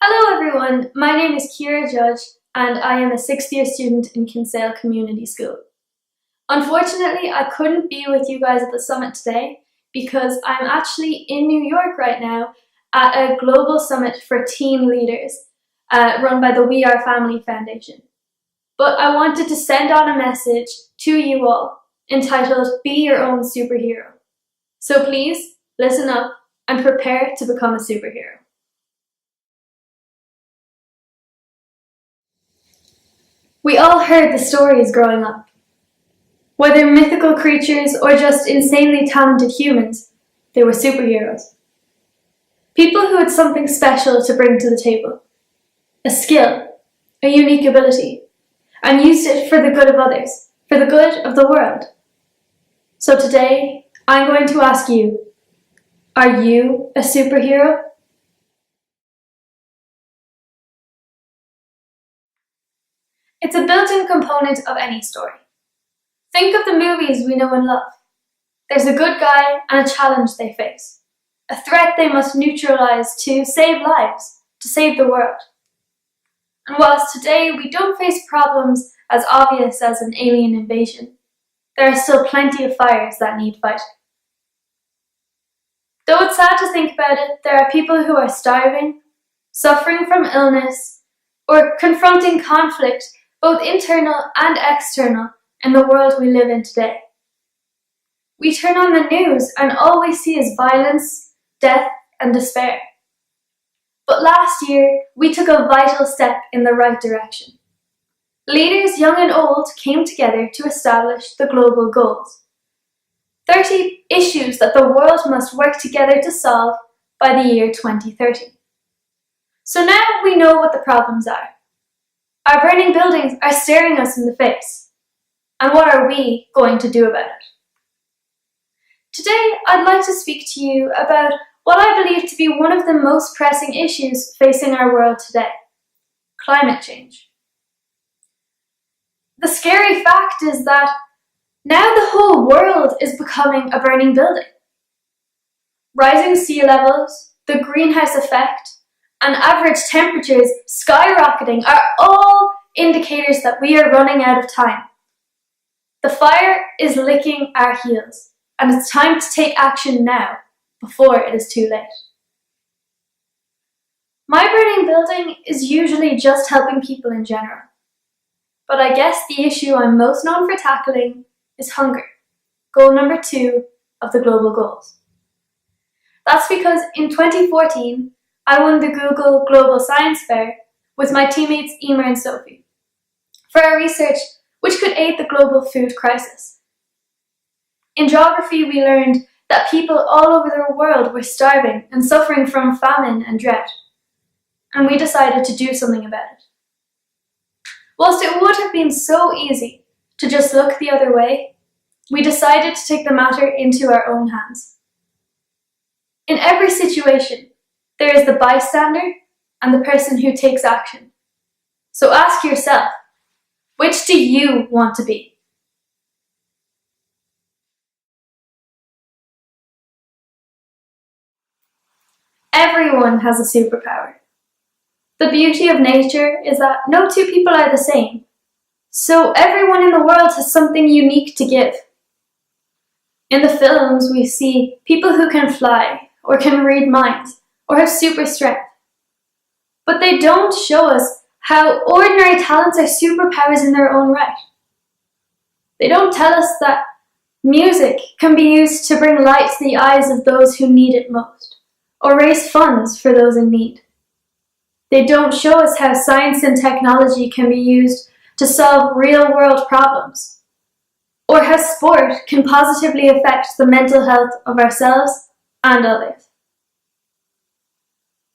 Hello everyone, my name is Ciara and I am a 6th year student in Kinsale Community School. Unfortunately, I couldn't be with you guys at the summit today because I'm actually in New York right now at a global summit for teen leaders run by the We Are Family Foundation. But I wanted to send on a message to you all entitled Be Your Own Superhero. So please listen up and prepare to become a superhero. We all heard the stories growing up. Whether mythical creatures or just insanely talented humans, they were superheroes. People who had something special to bring to the table. A skill, a unique ability, and used it for the good of others, for the good of the world. So today, I'm going to ask you, are you a superhero? It's a built-in component of any story. Think of the movies we know and love. There's a good guy and a challenge they face. A threat they must neutralize to save lives, to save the world. And whilst today we don't face problems as obvious as an alien invasion, there are still plenty of fires that need fighting. Though it's sad to think about it, there are people who are starving, suffering from illness, or confronting conflict, both internal and external, in the world we live in today. We turn on the news and all we see is violence, death, and despair. But last year, we took a vital step in the right direction. Leaders young and old came together to establish the global goals. 30 issues that the world must work together to solve by the year 2030. So now we know what the problems are. Our burning buildings are staring us in the face. And what are we going to do about it? Today, I'd like to speak to you about what I believe to be one of the most pressing issues facing our world today: climate change. The scary fact is that now the whole world is becoming a burning building. Rising sea levels, the greenhouse effect, and average temperatures skyrocketing are all indicators that we are running out of time. The fire is licking our heels, and it's time to take action now, before it is too late. My burning building is usually just helping people in general. But I guess the issue I'm most known for tackling is hunger, goal number 2 of the global goals. That's because in 2014, I won the Google Global Science Fair with my teammates Emer and Sophie for our research which could aid the global food crisis. In geography, we learned that people all over the world were starving and suffering from famine and drought, and we decided to do something about it. Whilst it would have been so easy to just look the other way, we decided to take the matter into our own hands. In every situation, there is the bystander and the person who takes action. So ask yourself, which do you want to be? Everyone has a superpower. The beauty of nature is that no two people are the same, so everyone in the world has something unique to give. In the films, we see people who can fly, or can read minds, or have super strength. But they don't show us how ordinary talents are superpowers in their own right. They don't tell us that music can be used to bring light to the eyes of those who need it most, or raise funds for those in need. They don't show us how science and technology can be used to solve real-world problems, or how sport can positively affect the mental health of ourselves and others.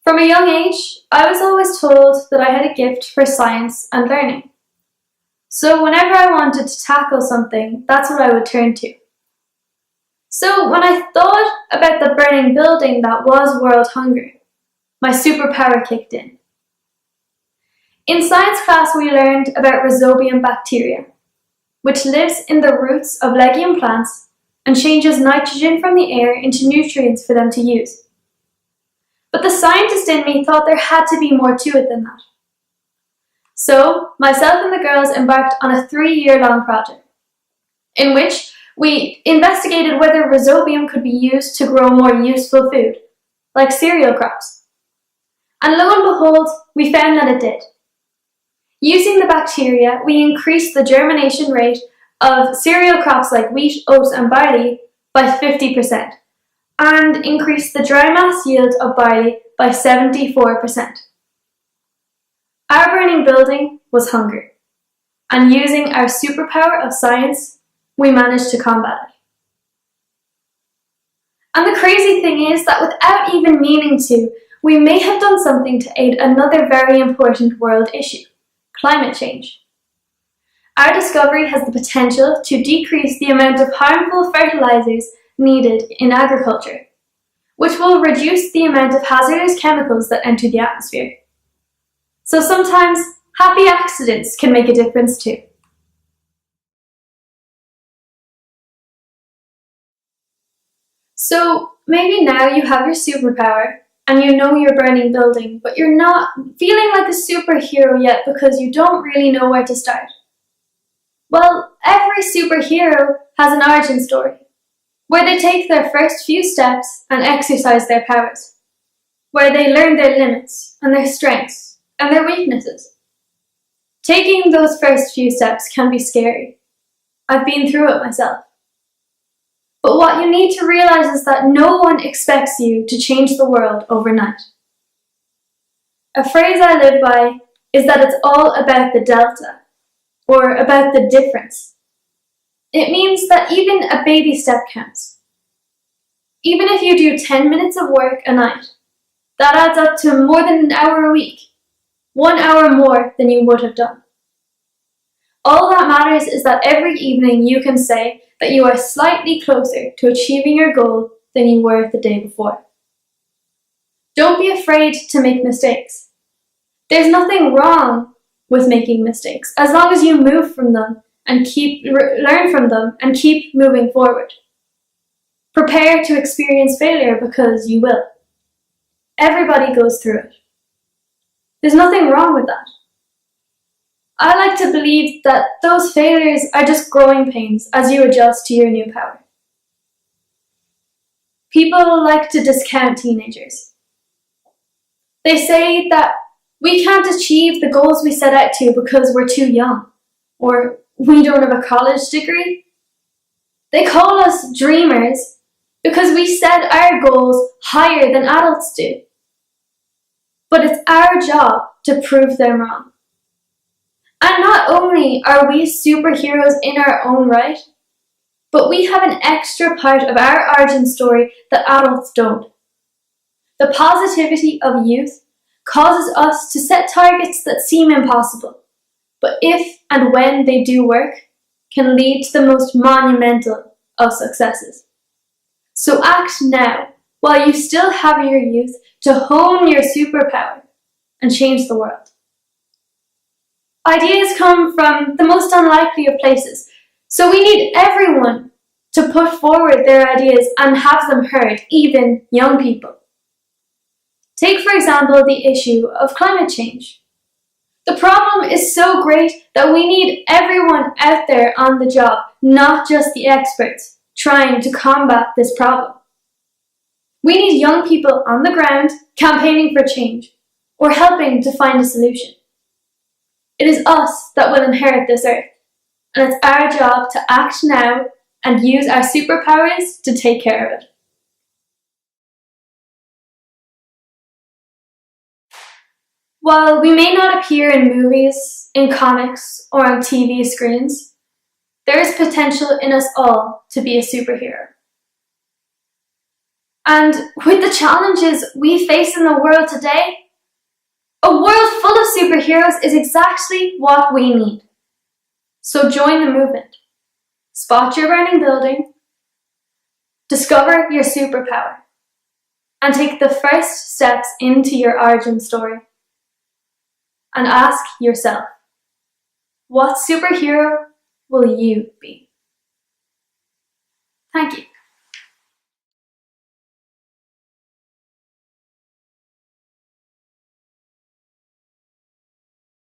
From a young age, I was always told that I had a gift for science and learning. So whenever I wanted to tackle something, that's what I would turn to. So when I thought about the burning building that was world hunger, my superpower kicked in. In science class, we learned about rhizobium bacteria, which lives in the roots of legume plants and changes nitrogen from the air into nutrients for them to use. but the scientist in me thought there had to be more to it than that. So, myself and the girls embarked on a 3-year-long project, in which we investigated whether rhizobium could be used to grow more useful food, like cereal crops. And lo and behold, we found that it did. Using the bacteria, we increased the germination rate of cereal crops like wheat, oats, and barley by 50%, and increased the dry mass yield of barley by 74%. Our burning building was hunger, and using our superpower of science, we managed to combat it. And the crazy thing is that without even meaning to, we may have done something to aid another very important world issue: climate change. Our discovery has the potential to decrease the amount of harmful fertilizers needed in agriculture, which will reduce the amount of hazardous chemicals that enter the atmosphere. So sometimes, happy accidents can make a difference too. So maybe now you have your superpower and you know you're burning building, but you're not feeling like a superhero yet because you don't really know where to start. Well, every superhero has an origin story, where they take their first few steps and exercise their powers, where they learn their limits and their strengths and their weaknesses. Taking those first few steps can be scary. I've been through it myself. But what you need to realize is that no one expects you to change the world overnight. A phrase I live by is that it's all about the delta, or about the difference. It means that even a baby step counts. Even if you do 10 minutes of work a night, that adds up to more than an hour a week, 1 hour more than you would have done. All that matters is that every evening you can say that you are slightly closer to achieving your goal than you were the day before. Don't be afraid to make mistakes. There's nothing wrong with making mistakes, as long as you move from them and learn from them and keep moving forward. Prepare to experience failure because you will. Everybody goes through it. There's nothing wrong with that. I like to believe that those failures are just growing pains as you adjust to your new power. People like to discount teenagers. They say that we can't achieve the goals we set out to because we're too young, or we don't have a college degree. They call us dreamers because we set our goals higher than adults do. But it's our job to prove them wrong. And not only are we superheroes in our own right, but we have an extra part of our origin story that adults don't. The positivity of youth causes us to set targets that seem impossible, but if and when they do work, can lead to the most monumental of successes. So act now, while you still have your youth, to hone your superpower and change the world. Ideas come from the most unlikely of places, so we need everyone to put forward their ideas and have them heard, even young people. Take, for example, the issue of climate change. The problem is so great that we need everyone out there on the job, not just the experts, trying to combat this problem. We need young people on the ground campaigning for change, or helping to find a solution. It is us that will inherit this earth, and it's our job to act now and use our superpowers to take care of it. While we may not appear in movies, in comics, or on TV screens, there is potential in us all to be a superhero. And with the challenges we face in the world today, a world full of superheroes is exactly what we need. So join the movement. Spot your burning building, discover your superpower, and take the first steps into your origin story. And ask yourself, what superhero will you be? Thank you.